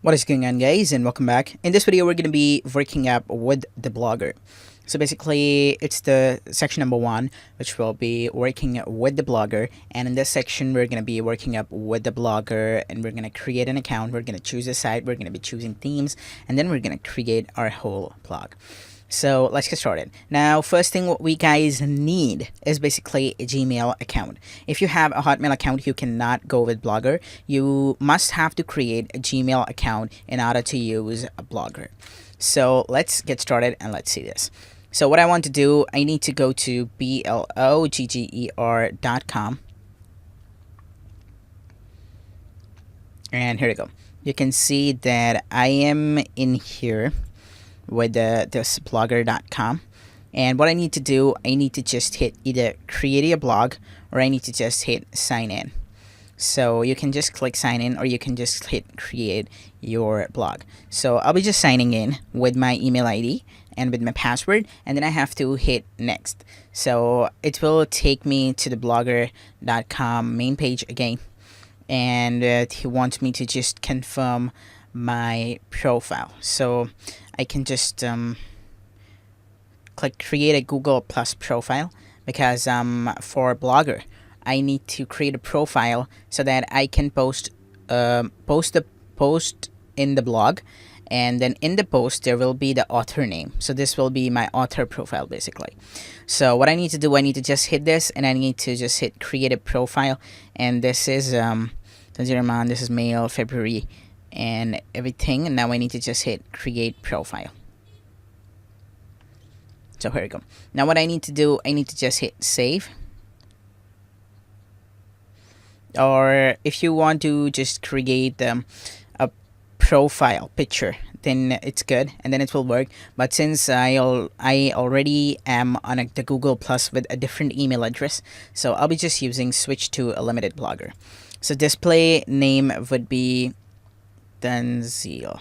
What is going on, guys, and welcome back. In this video we're going to be working up with the blogger. So basically it's the section number 1, which will be working with the blogger, and in this section we're going to be working up with the blogger, and we're going to create an account, we're going to choose a site, we're going to be choosing themes, and then we're going to create our whole blog. So let's get started. Now, first thing what we guys need is basically a Gmail account. If you have a Hotmail account, you cannot go with Blogger. You must have to create a Gmail account in order to use a Blogger. So let's get started and let's see this. So what I want to do, I need to go to blogger.com. And here we go. You can see that I am in here with this blogger.com, and what I need to do, I need to just hit either create a blog or I need to just hit sign in. So you can just click sign in or you can just hit create your blog. So I'll be just signing in with my email ID and with my password, and then I have to hit next. So it will take me to the blogger.com main page again, and he wants me to just confirm my profile. So I can just click create a Google Plus profile, because for Blogger I need to create a profile so that I can post the post in the blog, and then in the post there will be the author name. So this will be my author profile basically. So what I need to do, I need to just hit this and I need to just hit create a profile, and this is this is male, February, and everything. And now I need to just hit create profile. So here we go. Now what I need to do, I need to just hit save, or if you want to just create a profile picture, then it's good and then it will work. But since I already am on the Google Plus with a different email address, so I'll be just using switch to a limited blogger. So display name would be Dunzeal.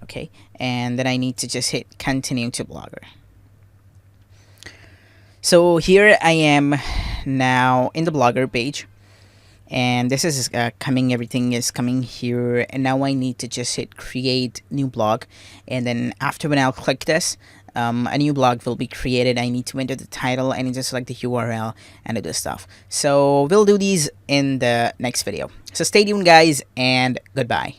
Okay, and then I need to just hit continue to Blogger. So here I am now in the Blogger page, and this is everything is coming here, and now I need to just hit create new blog, and then after when I'll click this, a new blog will be created. I need to enter the title, I need to select the URL and do this stuff. So we'll do these in the next video. So stay tuned, guys, and goodbye.